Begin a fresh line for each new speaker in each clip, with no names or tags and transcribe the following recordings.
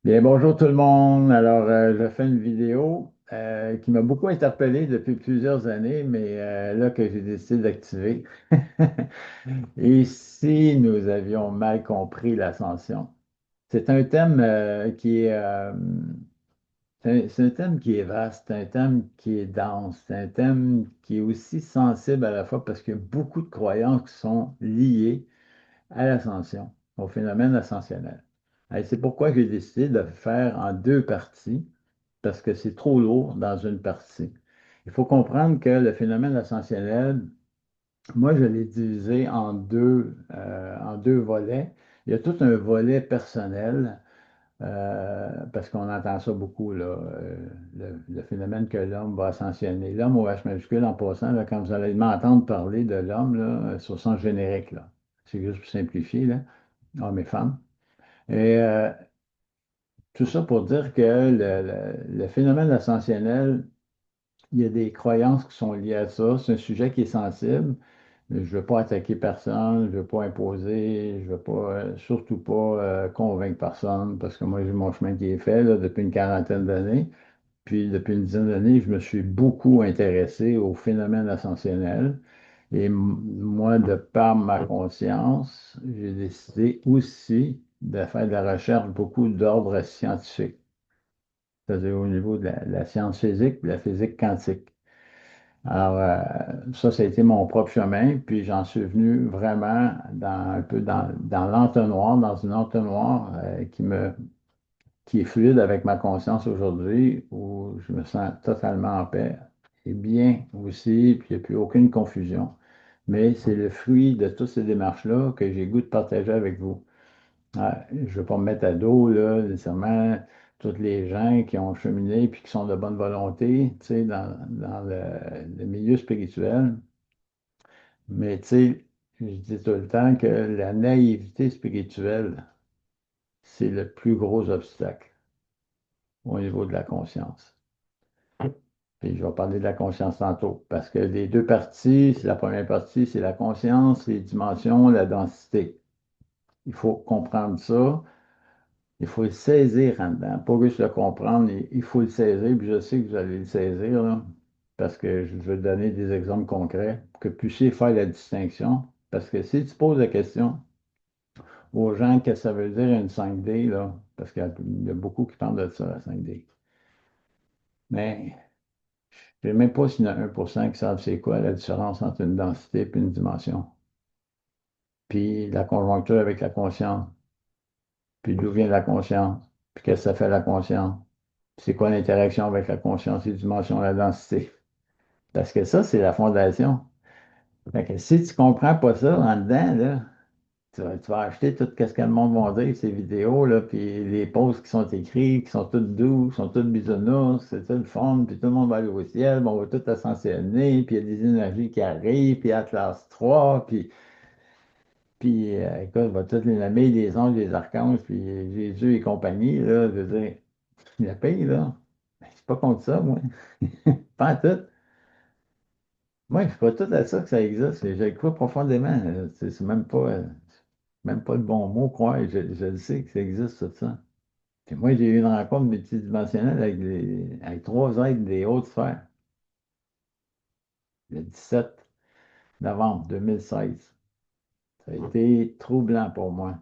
Bien, bonjour tout le monde. Alors, je fais une vidéo qui m'a beaucoup interpellé depuis plusieurs années, mais là que j'ai décidé d'activer. Et si nous avions mal compris l'ascension? C'est un thème qui est, c'est un thème qui est vaste, c'est un thème qui est dense, c'est un thème qui est aussi sensible à la fois parce qu'il y a beaucoup de croyances qui sont liées à l'ascension, au phénomène ascensionnel. Et c'est pourquoi j'ai décidé de le faire en deux parties, parce que c'est trop lourd dans une partie. Il faut comprendre que le phénomène ascensionnel, moi, je l'ai divisé en deux volets. Il y a tout un volet personnel, parce qu'on entend ça beaucoup, là, le phénomène que l'homme va ascensionner. L'homme au H majuscule, en passant, là, quand vous allez m'entendre parler de l'homme, là, sur son générique, là, c'est juste pour simplifier, là, hommes et femmes. Et tout ça pour dire que le phénomène ascensionnel, il y a des croyances qui sont liées à ça. C'est un sujet qui est sensible. Je ne veux pas attaquer personne, je ne veux pas imposer, je ne veux pas, surtout pas convaincre personne, parce que moi, j'ai mon chemin qui est fait là, depuis une quarantaine d'années. Puis, depuis une dizaine d'années, je me suis beaucoup intéressé au phénomène ascensionnel. Et moi, de par ma conscience, j'ai décidé aussi de faire de la recherche beaucoup d'ordre scientifique, c'est-à-dire au niveau de la science physique et la physique quantique. Alors, ça a été mon propre chemin, puis j'en suis venu vraiment un peu dans l'entonnoir, dans une entonnoir qui est fluide avec ma conscience aujourd'hui, où je me sens totalement en paix et bien aussi, puis il n'y a plus aucune confusion. Mais c'est le fruit de toutes ces démarches-là que j'ai goût de partager avec vous. Je ne veux pas me mettre à dos, là, nécessairement, tous les gens qui ont cheminé puis qui sont de bonne volonté, tu sais, dans le milieu spirituel. Mais, tu sais, je dis tout le temps que la naïveté spirituelle, c'est le plus gros obstacle au niveau de la conscience. Puis je vais parler de la conscience tantôt, parce que les deux parties, la première partie, c'est la conscience, les dimensions, la densité. Il faut comprendre ça. Il faut le saisir en dedans. Pas juste le comprendre, il faut le saisir. Puis je sais que vous allez le saisir, là, parce que je veux donner des exemples concrets pour que vous puissiez faire la distinction. Parce que si tu poses la question aux gens que ça veut dire une 5D, là, parce qu'il y a beaucoup qui parlent de ça, la 5D. Mais je ne sais même pas s'il y en a 1% qui savent c'est quoi la différence entre une densité et une dimension. Puis la conjoncture avec la conscience. Puis d'où vient la conscience. Puis qu'est-ce que ça fait la conscience. C'est quoi l'interaction avec la conscience, les dimensions, la densité? Parce que ça, c'est la fondation. Fait que si tu ne comprends pas ça en dedans, là, tu vas acheter tout ce que le monde va dire, ces vidéos, là, puis les posts qui sont écrits, qui sont toutes douces, qui sont toutes bisounours, c'est tout le fun, puis tout le monde va aller au ciel, puis on va tout ascensionner, puis il y a des énergies qui arrivent, puis Atlas 3, puis écoute, on va toutes les nommer, les anges, les archanges, puis Jésus et compagnie, là, je veux dire, la paix, là, ben, je suis pas contre ça, moi. Pas en tout. Moi, je ne suis pas tout à ça que ça existe. Je le crois profondément. C'est même pas le bon mot, croire. Je le sais que ça existe, tout ça. Puis moi, j'ai eu une rencontre multidimensionnelle avec trois êtres des hautes sphères, le 17 novembre 2016. Ça a été troublant pour moi.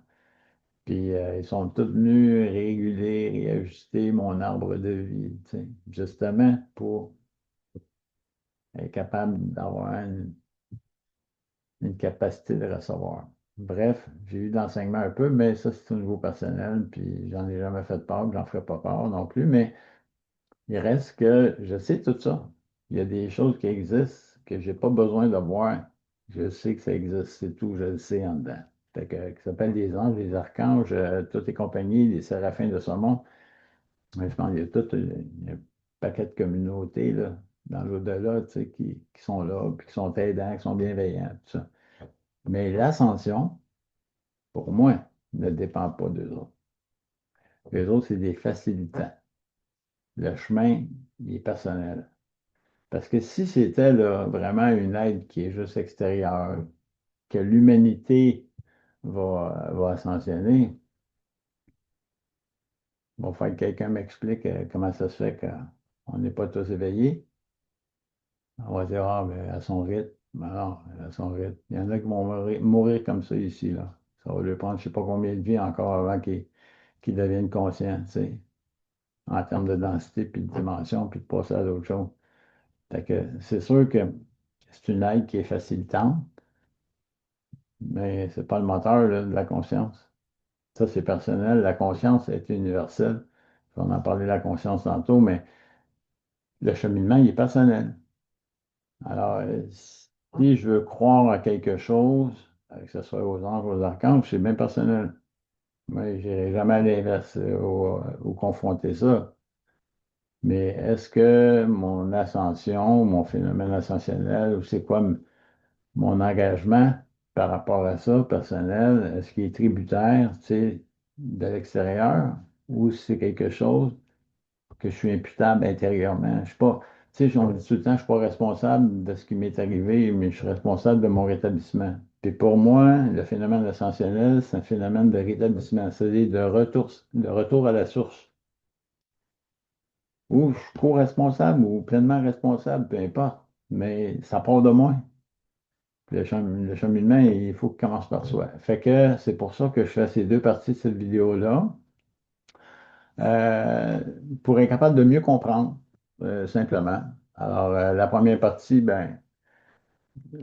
Puis ils sont tous venus réguler, réajuster mon arbre de vie, tu sais, justement pour être capable d'avoir une capacité de recevoir. Bref, j'ai eu d'enseignement un peu, mais ça, c'est au niveau personnel, puis j'en ai jamais fait part, puis j'en ferai pas part non plus, mais il reste que je sais tout ça. Il y a des choses qui existent que j'ai pas besoin de voir. Je sais que ça existe, c'est tout, je le sais en dedans. Fait que, qui s'appelle les anges, les archanges, toutes les compagnies, les séraphins de ce monde. Je pense qu'il y a tout il y a un paquet de communautés là, dans l'au-delà, tu sais, qui sont là, puis qui sont aidants, qui sont bienveillants, tout ça. Mais l'ascension, pour moi, ne dépend pas d'eux autres. Les autres, c'est des facilitants. Le chemin, il est personnel. Parce que si c'était là, vraiment une aide qui est juste extérieure, que l'humanité va ascensionner, Il va falloir que quelqu'un m'explique comment ça se fait qu'on n'est pas tous éveillés. On va dire, ah, ben, à son rythme. Ben non, à son rythme. Il y en a qui vont mourir comme ça ici, là. Ça va lui prendre je ne sais pas combien de vies encore avant qu'ils deviennent conscients, tu sais, en termes de densité, puis de dimension, puis de passer à d'autres choses. Fait que c'est sûr que c'est une aide qui est facilitante, mais c'est pas le moteur, là, de la conscience. Ça, c'est personnel. La conscience est universelle. On en parlait de la conscience tantôt, mais le cheminement, il est personnel. Alors, si je veux croire à quelque chose, que ce soit aux anges ou aux archanges, c'est bien personnel. Moi, je n'irai jamais à l'inverse ou confronter ça. Mais est-ce que mon ascension, mon phénomène ascensionnel, ou c'est quoi mon engagement par rapport à ça, personnel, est-ce qu'il est tributaire, tu sais, de l'extérieur, ou c'est quelque chose que je suis imputable intérieurement? Je suis pas, tu sais, on dit tout le temps, je ne suis pas responsable de ce qui m'est arrivé, mais je suis responsable de mon rétablissement. Puis pour moi, le phénomène ascensionnel, c'est un phénomène de rétablissement, c'est-à-dire de retour à la source. Ou je suis co-responsable ou pleinement responsable, peu importe, mais ça part de moi. Le cheminement, il faut qu'il commence par soi. Fait que c'est pour ça que je fais ces deux parties de cette vidéo-là, euh, pour être capable de mieux comprendre, simplement. Alors, la première partie, ben,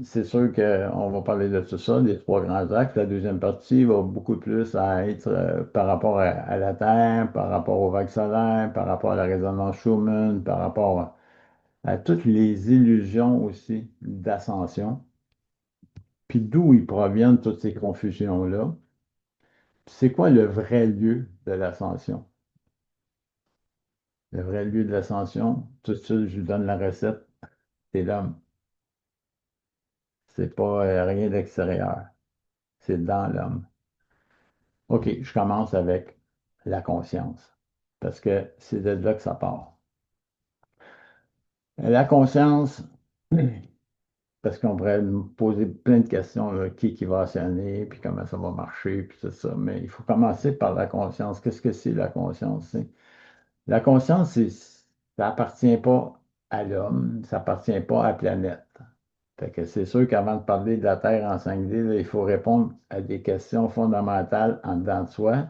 c'est sûr qu'on va parler de tout ça, des trois grands axes. La deuxième partie va beaucoup plus à être par rapport à la Terre, par rapport aux vagues solaires, par rapport à la résonance Schumann, par rapport à toutes les illusions aussi d'ascension, puis d'où ils proviennent toutes ces confusions-là. C'est quoi le vrai lieu de l'ascension? Le vrai lieu de l'ascension, tout de suite, je vous donne la recette, c'est l'homme. C'est pas rien d'extérieur, c'est dans l'homme. OK, je commence avec la conscience, parce que c'est de là que ça part. La conscience, parce qu'on pourrait me poser plein de questions, là, qui va ascenner, puis comment ça va marcher, puis tout ça, mais il faut commencer par la conscience. Qu'est-ce que c'est la conscience? La conscience, ça appartient pas à l'homme, ça appartient pas à la planète. Fait que c'est sûr qu'avant de parler de la Terre en 5D, là, il faut répondre à des questions fondamentales en dedans de soi.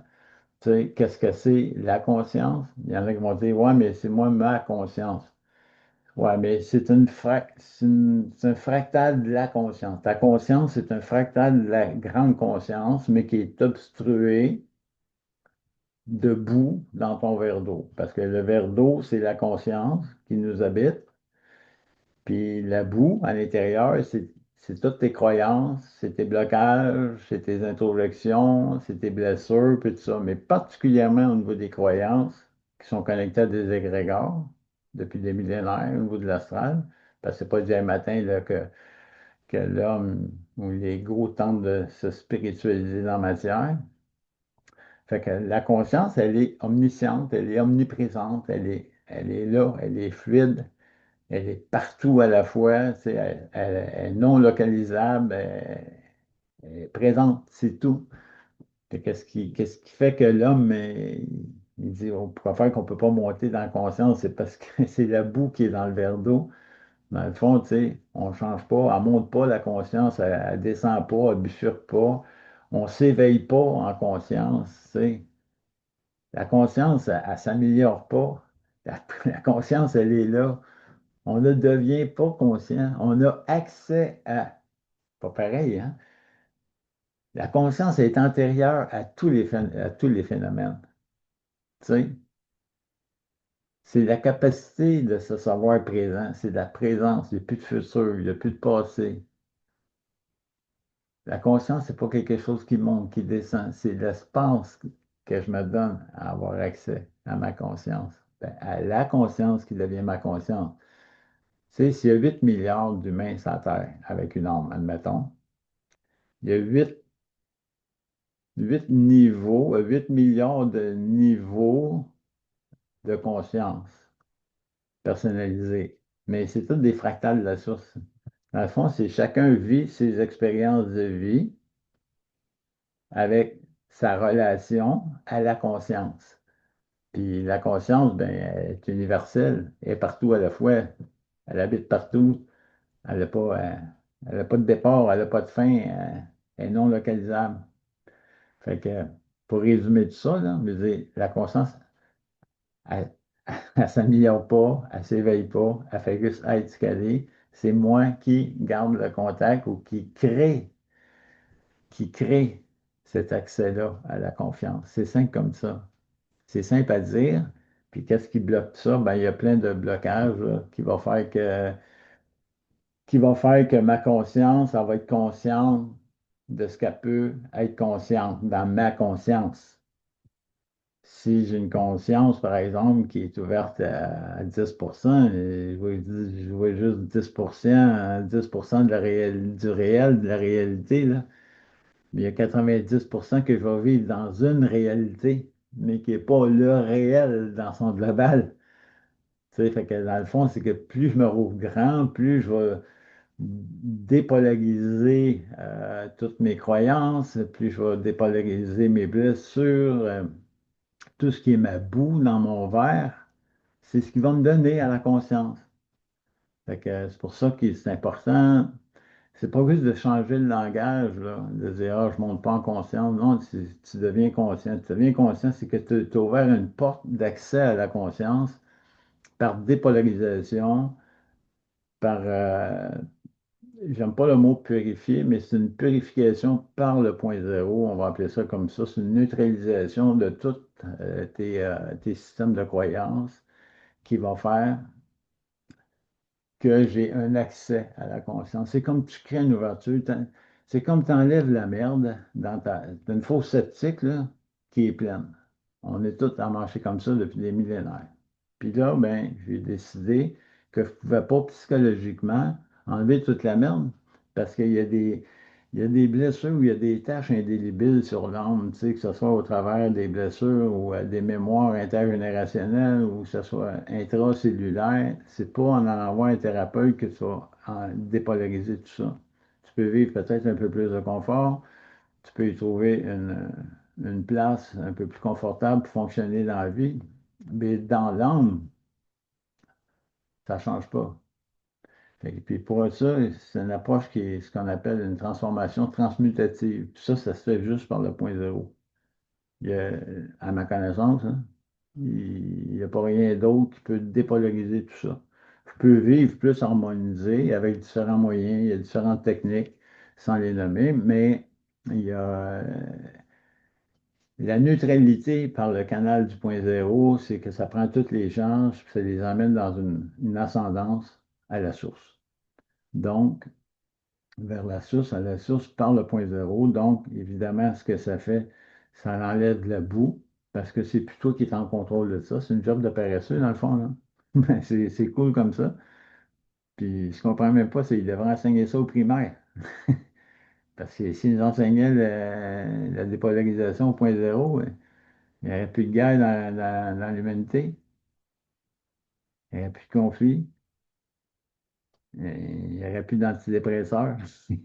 Tu sais, qu'est-ce que c'est la conscience? Il y en a qui vont dire, ouais, mais c'est moi ma conscience. Ouais, mais c'est un fractal de la conscience. Ta conscience, c'est un fractal de la grande conscience, mais qui est obstrué debout dans ton verre d'eau. Parce que le verre d'eau, c'est la conscience qui nous habite. Puis la boue à l'intérieur, c'est toutes tes croyances, c'est tes blocages, c'est tes introjections, c'est tes blessures, puis tout ça. Mais particulièrement au niveau des croyances qui sont connectées à des égrégores depuis des millénaires au niveau de l'astral. Parce que c'est pas dès matin là, que l'homme ou l'ego tente de se spiritualiser dans la matière. Fait que la conscience, elle est omnisciente, elle est omniprésente, elle est là, elle est fluide, elle est partout à la fois, tu sais, elle est non localisable, elle est présente, c'est tout. Fait qu'est-ce qui fait que l'homme, il dit, on pourrait faire qu'on ne peut pas monter dans la conscience, c'est parce que c'est la boue qui est dans le verre d'eau. Dans le fond, tu sais, on ne change pas, elle ne monte pas la conscience, elle ne descend pas, elle ne bifurque pas, on ne s'éveille pas en conscience, tu sais. La conscience, elle ne s'améliore pas. La conscience, elle est là. On ne devient pas conscient. On a accès à. Pas pareil, hein? La conscience est antérieure à à tous les phénomènes. Tu sais, c'est la capacité de se savoir présent. C'est la présence. Il n'y a plus de futur, il n'y a plus de passé. La conscience, c'est pas quelque chose qui monte, qui descend. C'est l'espace que je me donne à avoir accès à ma conscience. Ben, à la conscience qui devient ma conscience. Tu sais, s'il y a 8 milliards d'humains sur la Terre avec une âme, admettons, il y a 8 niveaux, 8 milliards de niveaux de conscience personnalisés. Mais c'est tout des fractales de la source. Dans le fond, c'est chacun vit ses expériences de vie avec sa relation à la conscience. Puis la conscience, ben, elle est universelle, elle est partout à la fois. Elle habite partout. Elle n'a pas, elle a pas de départ, elle n'a pas de fin, elle est non localisable. Fait que, pour résumer tout ça, là, je veux dire, la conscience, elle ne s'améliore pas, elle ne s'éveille pas, elle fait juste être ce qu'elle est. C'est moi qui garde le contact ou qui crée cet accès-là à la confiance. C'est simple comme ça. C'est simple à dire. Puis qu'est-ce qui bloque ça? Ben, il y a plein de blocages là, qui va faire que ma conscience, elle va être consciente de ce qu'elle peut être consciente dans ma conscience. Si j'ai une conscience, par exemple, qui est ouverte à 10 je vois juste 10 de du réel, de la réalité, là. Mais il y a 90 que je vais vivre dans une réalité, mais qui n'est pas le réel dans son global. Tu sais, fait que dans le fond, c'est que plus je me rouvre grand, plus je vais dépolariser toutes mes croyances, plus je vais dépolariser mes blessures, tout ce qui est ma boue dans mon verre, c'est ce qui va me donner à la conscience. Fait que c'est pour ça que c'est important. C'est pas juste de changer le langage, là, de dire ah, je ne monte pas en conscience. Non, tu deviens conscient. Tu deviens conscient, c'est que tu as ouvert une porte d'accès à la conscience par dépolarisation, par j'aime pas le mot purifier, mais c'est une purification par le point zéro, on va appeler ça comme ça. C'est une neutralisation de tous tes systèmes de croyances qui va faire que j'ai un accès à la conscience. C'est comme tu crées une ouverture, c'est comme tu enlèves la merde t'as une fosse septique là, qui est pleine. On est tous à marcher comme ça depuis des millénaires. Puis là, ben, j'ai décidé que je ne pouvais pas psychologiquement enlever toute la merde parce qu'il y a des blessures ou il y a des taches indélébiles sur l'âme, tu sais, que ce soit au travers des blessures ou des mémoires intergénérationnelles ou que ce soit intracellulaire. C'est pas en allant voir un thérapeute que tu vas dépolariser tout ça. Tu peux vivre peut-être un peu plus de confort, tu peux y trouver une place un peu plus confortable pour fonctionner dans la vie, mais dans l'âme, ça ne change pas. Puis pour ça, c'est une approche qui est ce qu'on appelle une transformation transmutative. Tout ça, ça se fait juste par le point zéro. À ma connaissance, hein, il n'y a pas rien d'autre qui peut dépolariser tout ça. Je peux vivre plus harmonisé avec différents moyens, il y a différentes techniques, sans les nommer, mais il y a la neutralité par le canal du point zéro, c'est que ça prend toutes les chances, puis ça les amène dans une ascendance à la source. Donc, vers à la source par le point zéro. Donc, évidemment, ce que ça fait, ça enlève de la boue, parce que c'est plus toi qui es en contrôle de ça. C'est une job de paresseux, dans le fond, là. Mais c'est cool comme ça. Puis, je comprends même pas, c'est qu'ils devraient enseigner ça au primaire. Parce que s'ils enseignaient la dépolarisation au point zéro, il n'y aurait plus de guerre dans l'humanité. Il n'y aurait plus de conflit. Il n'y aurait plus d'antidépresseurs. Il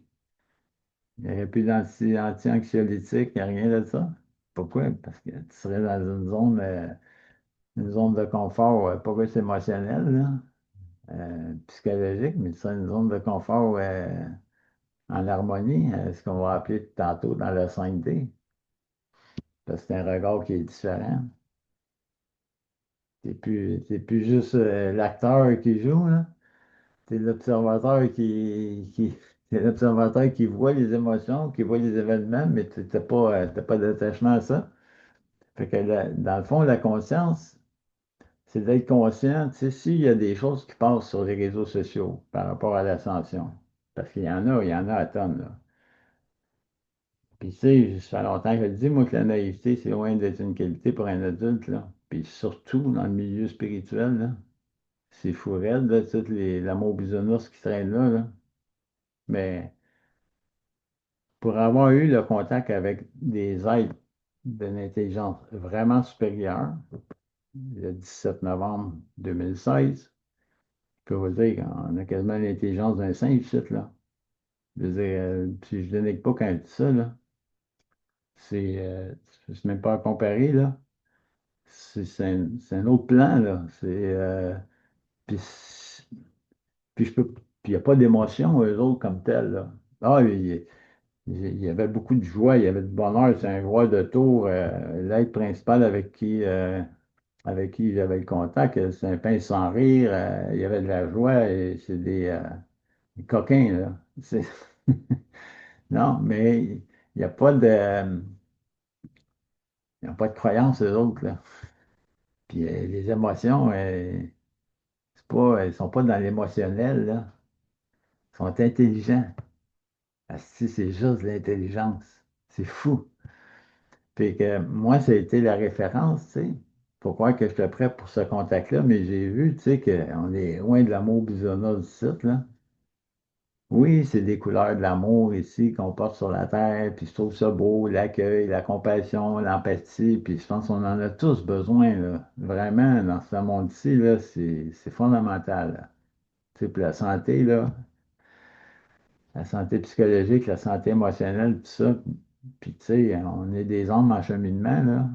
n'y aurait plus d'anxiolytiques. Il n'y a rien de ça. Pourquoi? Parce que tu serais dans une zone de confort, pas juste émotionnel, là, psychologique, mais tu serais une zone de confort en harmonie, ce qu'on va appeler tantôt dans le 5D. Parce que c'est un regard qui est différent. C'est plus juste l'acteur qui joue, là. C'est l'observateur c'est l'observateur qui voit les émotions, qui voit les événements, mais tu n'as pas d'attachement à ça. Fait que dans le fond, la conscience, c'est d'être conscient, tu sais, s'il y a des choses qui passent sur les réseaux sociaux par rapport à l'ascension, parce qu'il y en a à tonnes, là. Puis tu sais, ça fait longtemps que je le dis, moi, que la naïveté, c'est loin d'être une qualité pour un adulte, là. Puis surtout dans le milieu spirituel, là. C'est fou raide, là, l'amour bisounours qui traîne là, là. Mais pour avoir eu le contact avec des êtres d'une intelligence vraiment supérieure, le 17 novembre 2016, je peux vous dire qu'on a quasiment l'intelligence d'un singe, ici, là. Je veux dire, puis je ne dénigre pas quand je dis ça, là. C'est même pas à comparer, là. c'est un autre plan, là. Puis, puis je peux, puis il n'y a pas d'émotion, eux autres, comme tels, là. Ah, il y avait beaucoup de joie, il y avait de bonheur. C'est un joueur de tour, l'aide principal avec qui j'avais le contact. C'est un pince sans rire, il y avait de la joie et c'est des coquins, là. Non, mais il n'y a pas de, il y a pas de croyance, eux autres, là. Puis les émotions, elles sont pas dans l'émotionnel, là. Ils sont intelligents. Asti, c'est juste de l'intelligence. C'est fou. Puis que moi, ça a été la référence, tu sais. Faut croire que j'étais prêt pour ce contact-là, mais j'ai vu, tu sais, qu'on est loin de l'amour bisounours du site, là. Oui, c'est des couleurs de l'amour ici qu'on porte sur la terre, puis je trouve ça beau, l'accueil, la compassion, l'empathie, puis je pense qu'on en a tous besoin, là. Vraiment, dans ce monde-ci, là, c'est fondamental, là. Tu sais, puis la santé psychologique, la santé émotionnelle, tout ça, puis tu sais, on est des hommes en cheminement, là.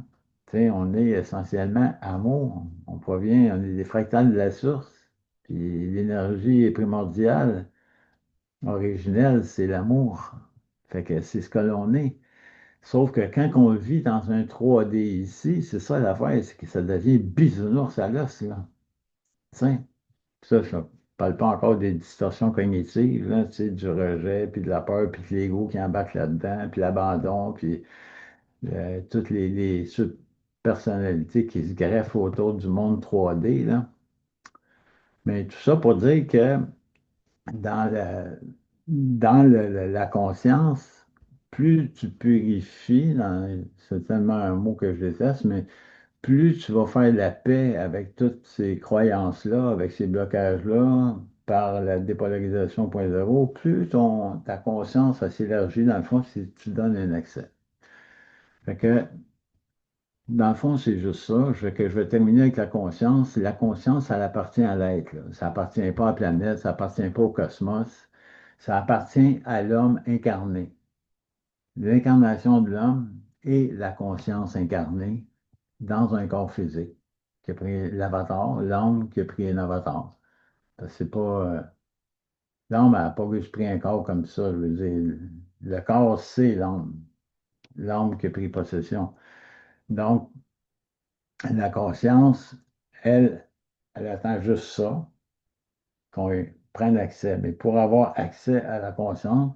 Tu sais, on est essentiellement amour. On provient, on est des fractales de la source, puis l'énergie est primordiale. Originel, c'est l'amour. Fait que c'est ce que l'on est. Sauf que quand on vit dans un 3D ici, c'est ça l'affaire, c'est que ça devient bisounours à l'os, là. Tiens, ça, je ne parle pas encore des distorsions cognitives, là, tu sais, du rejet, puis de la peur, puis de l'ego qui embarque là-dedans, puis l'abandon, puis toutes les subpersonnalités qui se greffent autour du monde 3D, là. Mais tout ça pour dire que dans la conscience, plus tu purifies, c'est tellement un mot que je déteste, mais plus tu vas faire la paix avec toutes ces croyances-là, avec ces blocages-là, par la dépolarisation 0.0, plus ta conscience va s'élargir, dans le fond, si tu donnes un accès. Fait que, dans le fond, c'est juste ça. Je vais terminer avec la conscience. La conscience, ça appartient à l'être, là. Ça appartient pas à la planète, ça appartient pas au cosmos. Ça appartient à l'homme incarné. L'incarnation de l'homme et la conscience incarnée dans un corps physique qui a pris l'avatar, l'homme qui a pris un avatar. Parce que c'est pas, l'homme n'a pas juste pris un corps comme ça. Je veux dire, le corps, c'est l'homme qui a pris possession. Donc, la conscience, elle, elle attend juste ça, qu'on prenne accès. Mais pour avoir accès à la conscience,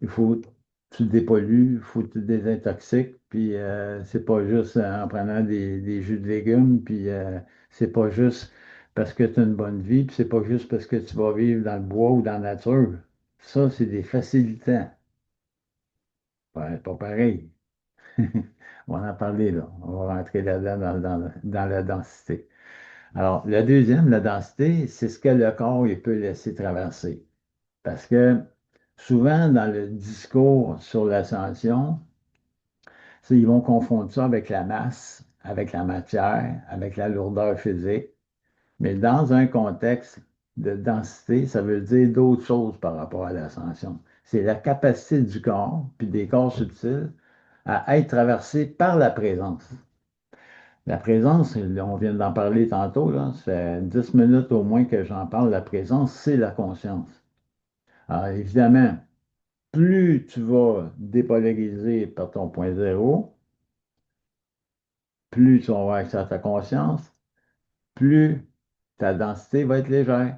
il faut que tu te dépollues, il faut que tu te désintoxiques, puis c'est pas juste en prenant des jus de légumes, puis c'est pas juste parce que tu as une bonne vie, puis c'est pas juste parce que tu vas vivre dans le bois ou dans la nature. Ça, c'est des facilitants. Ouais, pas pareil. On va en parler là. On va rentrer là-dedans dans la densité. Alors, le deuxième, la densité, c'est ce que le corps il peut laisser traverser. Parce que souvent, dans le discours sur l'ascension, ils vont confondre ça avec la masse, avec la matière, avec la lourdeur physique. Mais dans un contexte de densité, ça veut dire d'autres choses par rapport à l'ascension. C'est la capacité du corps, puis des corps subtils, à être traversés par la présence. La présence, on vient d'en parler tantôt, là, ça fait 10 minutes au moins que j'en parle, la présence, c'est la conscience. Alors évidemment, plus tu vas dépolariser par ton point zéro, plus tu vas avoir accès à ta conscience, plus ta densité va être légère.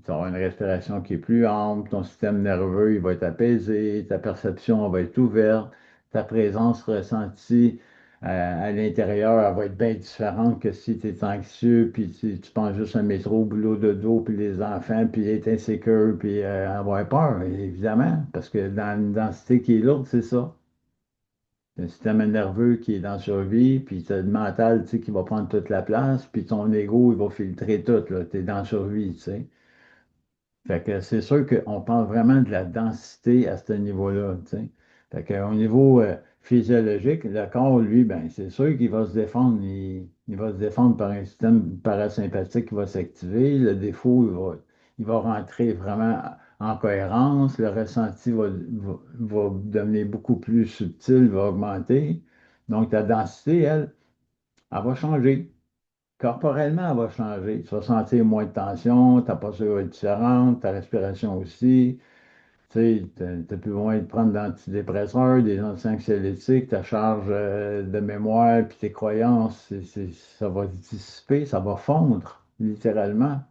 Tu vas avoir une respiration qui est plus ample, ton système nerveux il va être apaisé, ta perception va être ouverte, ta présence ressentie à l'intérieur elle va être bien différente que si tu es anxieux, puis si tu penses juste à métro, boulot, dodo, puis les enfants, puis être insécure, puis avoir peur, évidemment, parce que dans une densité qui est lourde, c'est ça. Le système nerveux qui est dans survie, puis tu as le mental, tu sais, qui va prendre toute la place, puis ton ego, il va filtrer tout, là. Tu es dans survie, tu sais. Fait que c'est sûr qu'on parle vraiment de la densité à ce niveau-là, tu sais. Fait qu'au niveau physiologique, le corps, lui, ben, c'est sûr qu'il va se défendre. Il va se défendre par un système parasympathique qui va s'activer. Le défaut, il va rentrer vraiment en cohérence. Le ressenti va devenir beaucoup plus subtil, va augmenter. Donc, la densité, elle, elle va changer. Corporellement, elle va changer. Tu vas sentir moins de tension, ta posture va être différente, ta respiration aussi. Tu sais, t'as plus besoin de prendre d'antidépresseurs, des anxiolytiques, ta charge de mémoire puis tes croyances, ça va se dissiper, ça va fondre, littéralement.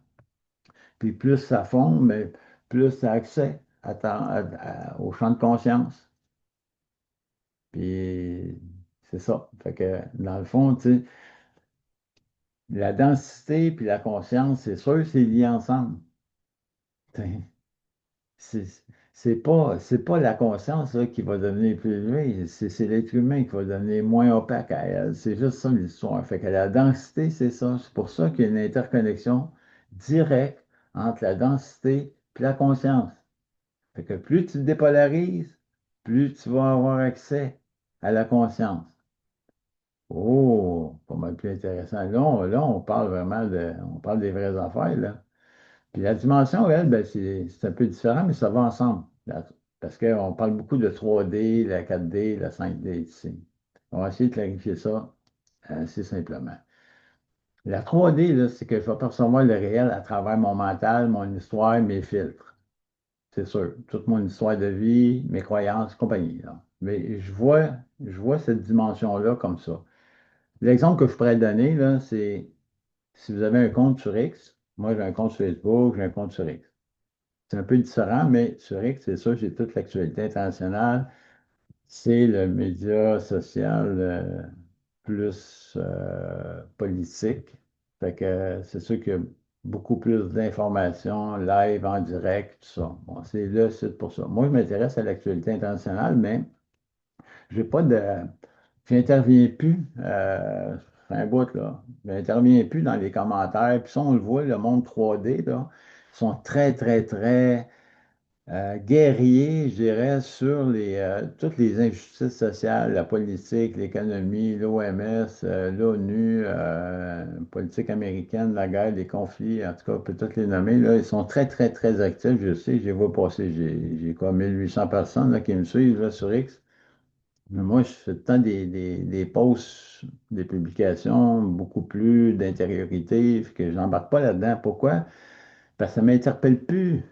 Puis plus ça fond, mais plus tu as accès au champ de conscience. Puis c'est ça. Fait que dans le fond, tu sais, la densité puis la conscience, c'est sûr, c'est lié ensemble. C'est c'est pas la conscience là, qui va devenir plus élevée, c'est l'être humain qui va devenir moins opaque à elle. C'est juste ça l'histoire. Fait que la densité, c'est ça. C'est pour ça qu'il y a une interconnexion directe entre la densité et la conscience. Fait que plus tu te dépolarises, plus tu vas avoir accès à la conscience. Oh, pas mal plus intéressant. Là, on parle vraiment on parle des vraies affaires, là. Puis la dimension, elle, ben, c'est un peu différent, mais ça va ensemble. Parce qu'on parle beaucoup de 3D, la 4D, la 5D ici. On va essayer de clarifier ça assez simplement. La 3D, là, c'est que je vais percevoir le réel à travers mon mental, mon histoire, mes filtres. C'est sûr. Toute mon histoire de vie, mes croyances, compagnie, là. Mais je vois cette dimension-là comme ça. L'exemple que je pourrais donner, là, c'est si vous avez un compte sur X, moi j'ai un compte sur Facebook, j'ai un compte sur X. C'est un peu différent, mais sur X, c'est sûr, j'ai toute l'actualité internationale. C'est le média social plus politique. Fait que c'est sûr qu'il y a beaucoup plus d'informations live, en direct, tout ça. Bon, c'est le site pour ça. Moi, je m'intéresse à l'actualité internationale, mais j'ai pas de. J'interviens plus. C'est un bout, là. J'interviens plus dans les commentaires. Puis ça, on le voit, le monde 3D, là, sont très, très, très guerrier, je dirais, sur toutes les injustices sociales, la politique, l'économie, l'OMS, l'ONU, politique américaine, la guerre, les conflits, en tout cas, on peut tous les nommer, là, ils sont très, très, très actifs, je sais, je les vois passer, j'ai quoi, 1800 personnes là, qui me suivent là, sur X. Mais moi, je fais tout le temps des posts, des publications beaucoup plus d'intériorité, fait que j'embarque pas là-dedans. Pourquoi? Parce que ça ne m'interpelle plus.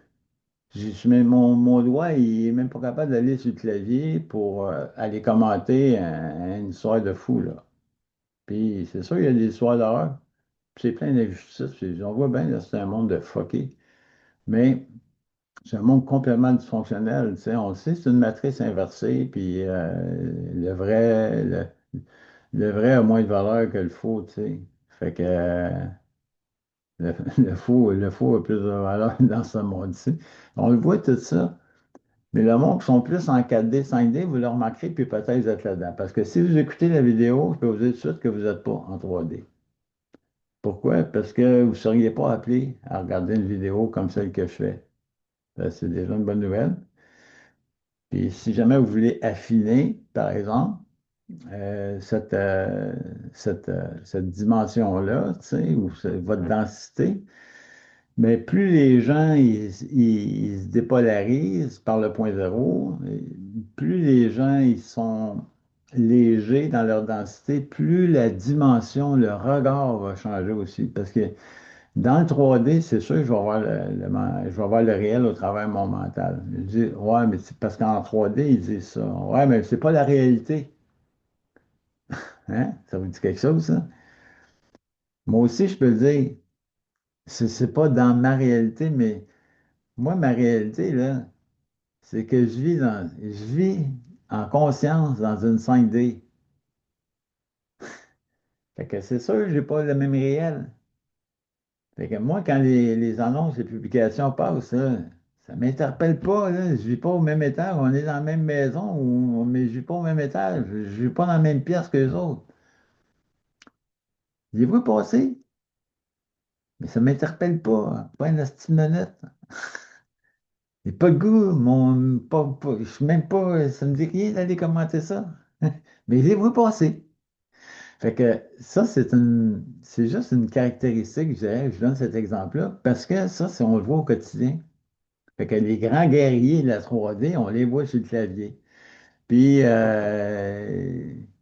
Mon doigt, il est même pas capable d'aller sur le clavier pour aller commenter une histoire de fou, là. Puis c'est sûr, il y a des histoires d'horreur. Puis c'est plein d'injustices. Puis on voit bien, là, c'est un monde de fucké. Mais c'est un monde complètement dysfonctionnel. Tu sais, on le sait, c'est une matrice inversée. Puis le vrai a moins de valeur que le faux, tu sais. Fait que le faux a plus de valeur dans ce monde-ci. On le voit tout ça. Mais le monde qui sont plus en 4D, 5D, vous le remarquerez, puis peut-être vous êtes là-dedans. Parce que si vous écoutez la vidéo, je peux vous dire tout de suite que vous n'êtes pas en 3D. Pourquoi? Parce que vous ne seriez pas appelé à regarder une vidéo comme celle que je fais. C'est déjà une bonne nouvelle. Puis si jamais vous voulez affiner, par exemple, cette dimension-là, tu sais, ou votre densité, mais plus les gens ils se dépolarisent par le point zéro, et plus les gens ils sont légers dans leur densité, plus la dimension, le regard va changer aussi. Parce que dans le 3D, c'est sûr que je vais voir je vais voir le réel au travers de mon mental. Je dis, ouais, mais c'est parce qu'en 3D, ils disent ça. Ouais, mais c'est pas la réalité. Hein? Ça vous dit quelque chose, ça? Moi aussi, je peux le dire. C'est pas dans ma réalité, mais moi, ma réalité, là, c'est que je vis en conscience dans une 5D. Fait que c'est sûr, j'ai pas le même réel. Fait que moi, quand les annonces, les publications passent, là, ça m'interpelle pas, là. Je vis pas au même étage. On est dans la même maison, mais je vis pas au même étage. Je vis pas dans la même pièce que les autres. J'ai vu passer, mais ça m'interpelle pas. Pas une petite minute. J'ai pas de goût, je suis même pas, ça me dit rien d'aller commenter ça. Mais j'ai vu passer. Fait que ça, c'est juste une caractéristique, je dirais, je donne cet exemple-là, parce que ça, on le voit au quotidien. Fait que les grands guerriers de la 3D, on les voit sur le clavier. Puis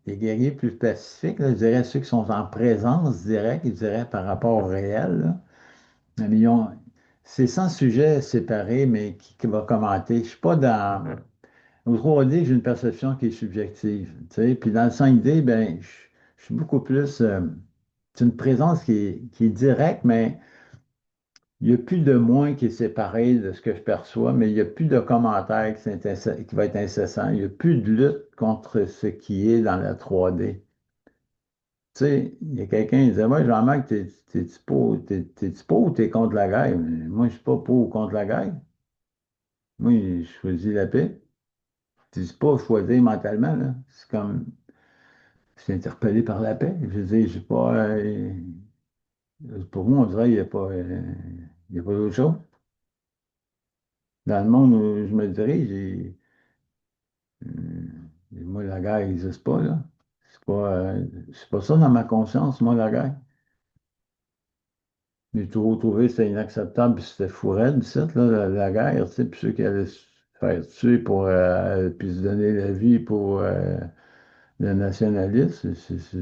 les guerriers plus pacifiques, là, je dirais ceux qui sont en présence directe, je dirais par rapport au réel, là. Mais c'est 100 sujets séparés, mais qui va commenter. Je ne suis pas dans. Au 3D, j'ai une perception qui est subjective. Tu sais. Puis dans le 5D, ben, je suis beaucoup plus. C'est une présence qui est directe, mais il n'y a plus de moi qui est séparé de ce que je perçois, mais il n'y a plus de commentaire qui va être incessant. Il n'y a plus de lutte contre ce qui est dans la 3D. Tu sais, il y a quelqu'un qui disait, moi, Jean-Marc, t'es-tu pour ou t'es contre la guerre? Mais moi, je suis pas pour ou contre la guerre. Moi, je choisis la paix. C'est pas choisir mentalement, là. C'est comme, je suis interpellé par la paix. Je veux dire, j'ai pas, pour moi, on dirait qu'il n'y a pas d'autre chose. Dans le monde où je me dirige, moi, la guerre n'existe pas, là. C'est pas ça dans ma conscience, moi, la guerre. J'ai toujours trouvé que c'était inacceptable, puis c'était fou raide, ça, là, la guerre, tu sais, puis ceux qui allaient se faire tuer pour, puis se donner la vie pour le nationalisme.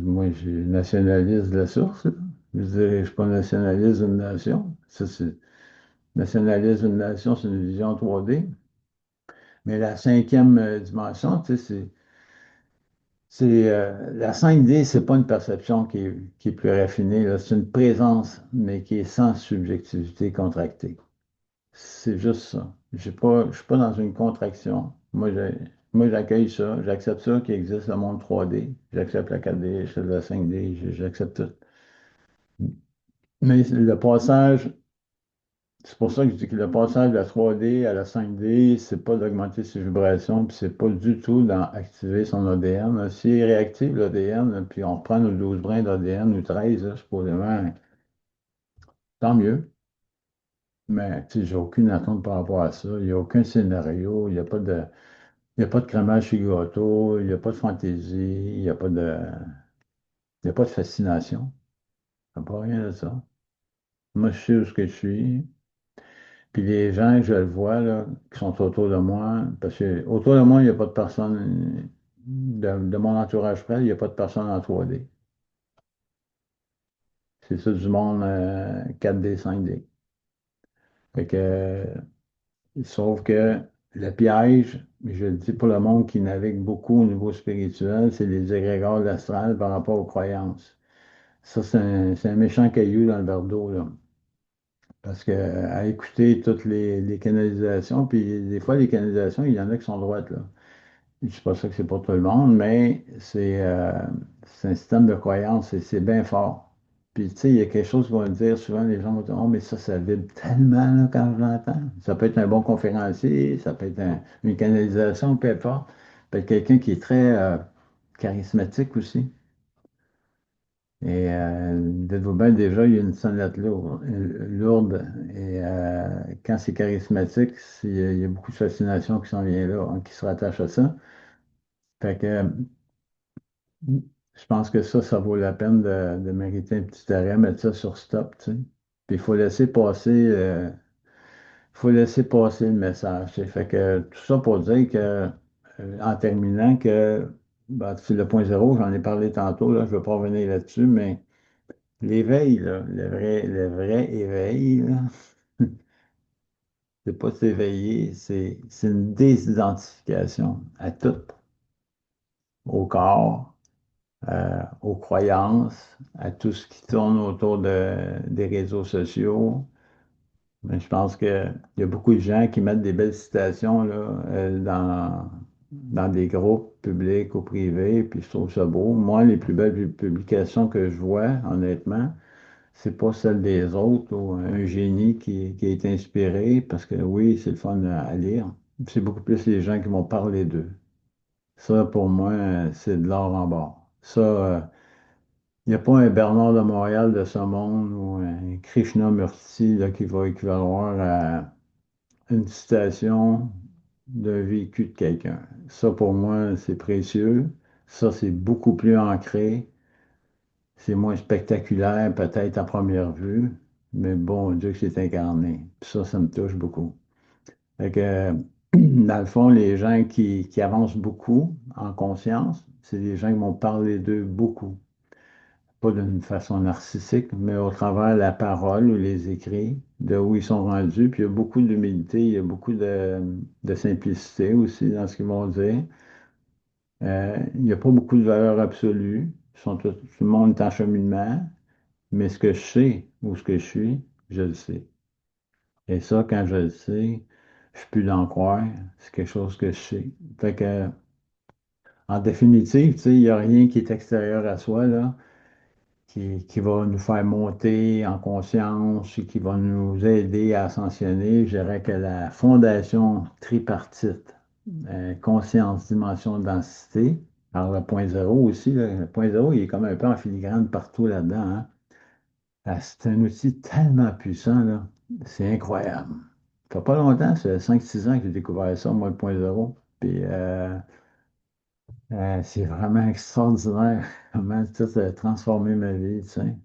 Moi, je suis nationaliste de la source, là. Je dirais, je suis pas nationaliste d'une nation. Ça, c'est nationaliste d'une nation, c'est une vision 3D. Mais la cinquième dimension, tu sais, la 5D, c'est pas une perception qui est plus raffinée, là. C'est une présence, mais qui est sans subjectivité contractée. C'est juste ça. Je suis pas dans une contraction. Moi, j'accueille ça. J'accepte ça qu'il existe le monde 3D. J'accepte la 4D, j'accepte la 5D, j'accepte tout. Mais le passage, c'est pour ça que je dis que le passage de la 3D à la 5D, c'est pas d'augmenter ses vibrations, puis c'est pas du tout d'activer son ADN. S'il réactive l'ADN, puis on reprend nos 12 brins d'ADN ou 13, là, supposément, tant mieux. Mais tu sais, j'ai aucune attente par rapport à ça. Il n'y a aucun scénario, il y a pas de crémage chez Gâteau, il n'y a pas de fantaisie, il y a pas de fascination. Il n'y a pas rien de ça. Moi, je sais où ce que je suis. Puis les gens, je le vois, là, qui sont autour de moi, parce que autour de moi, il n'y a pas de personne de mon entourage près, il n'y a pas de personne en 3D. C'est ça du monde 4D, 5D. Fait que, sauf que le piège, je le dis pour le monde qui navigue beaucoup au niveau spirituel, c'est les égrégores de l'astral par rapport aux croyances. Ça, c'est un méchant caillou dans le verre d'eau, là. Parce que à écouter toutes les canalisations, puis des fois, les canalisations, il y en a qui sont droites, là. Je ne dis pas ça que c'est pour tout le monde, mais c'est un système de croyance et c'est bien fort. Puis, tu sais, il y a quelque chose qu'on va dire, souvent les gens vont dire, oh, mais ça vibre tellement là, quand je l'entends. Ça peut être un bon conférencier, ça peut être une canalisation, peu importe. Ça peut être quelqu'un qui est très charismatique aussi. Et dites-vous bien, déjà, il y a une sonnette lourde. Et quand c'est charismatique, il y a beaucoup de fascination qui s'en vient là, hein, qui se rattache à ça. Fait que je pense que ça vaut la peine de mériter un petit arrêt, mettre ça sur stop, tu sais. Puis faut laisser passer le message, tu sais. Fait que tout ça pour dire que, en terminant, que ben, c'est le point zéro, j'en ai parlé tantôt, là, je ne veux pas revenir là-dessus, mais l'éveil, là, le vrai éveil, là, c'est pas s'éveiller, c'est une désidentification à tout, au corps, aux croyances, à tout ce qui tourne autour des réseaux sociaux. Mais je pense qu'il y a beaucoup de gens qui mettent des belles citations là, dans des groupes publics ou privés, puis je trouve ça beau. Moi, les plus belles publications que je vois, honnêtement, c'est pas celle des autres ou un génie qui est inspiré, parce que oui, c'est le fun à lire. C'est beaucoup plus les gens qui vont parler d'eux. Ça, pour moi, c'est de l'or en barre. Ça, il n'y a pas un Bernard de Montréal de ce monde ou un Krishnamurti là, qui va équivaloir à une citation d'un vécu de quelqu'un. Ça, pour moi, c'est précieux. Ça, c'est beaucoup plus ancré. C'est moins spectaculaire, peut-être à première vue, mais bon Dieu que c'est incarné. Puis ça me touche beaucoup. Fait que, dans le fond, les gens qui avancent beaucoup en conscience, C'est des gens qui m'ont parlé d'eux beaucoup. Pas d'une façon narcissique, mais au travers la parole ou les écrits, de où ils sont rendus. Puis il y a beaucoup d'humilité, il y a beaucoup de simplicité aussi dans ce qu'ils vont dire. Il n'y a pas beaucoup de valeur absolue. Tout le monde est en cheminement, mais ce que je sais ou ce que je suis, je le sais. Et ça, quand je le sais, je suis plus d'en croire. C'est quelque chose que je sais. Fait que, en définitive, tu sais, il n'y a rien qui est extérieur à soi, là, qui va nous faire monter en conscience et qui va nous aider à ascensionner. Je dirais que la fondation tripartite, conscience, dimension, densité, alors le point zéro aussi, là, le point zéro, il est comme un peu en filigrane partout là-dedans, hein. Ah, c'est un outil tellement puissant, là. C'est incroyable. Ça fait pas longtemps, ça fait 5-6 ans que j'ai découvert ça, moi, le point zéro. Puis c'est vraiment extraordinaire comment tout a transformé ma vie, tu sais.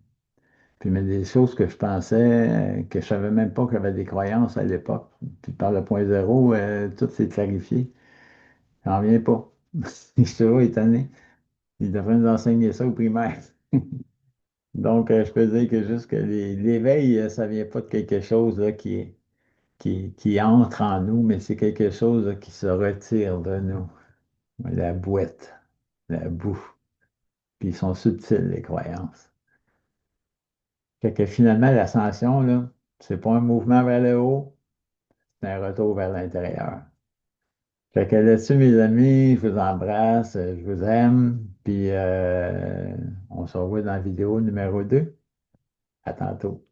Puis mais des choses que je pensais, que je savais même pas qu'il y avait des croyances à l'époque. Puis par le point zéro, tout s'est clarifié. J'en reviens pas. Je suis toujours étonné. Ils devraient nous enseigner ça au primaire. Donc, je peux dire que juste que l'éveil, ça vient pas de quelque chose là, qui entre en nous, mais c'est quelque chose là, qui se retire de nous. La bouette, la boue. Puis ils sont subtils, les croyances. Fait que finalement, l'ascension, là, c'est pas un mouvement vers le haut, c'est un retour vers l'intérieur. Fait que là-dessus, mes amis, je vous embrasse, je vous aime, puis on se revoit dans la vidéo numéro 2. À tantôt.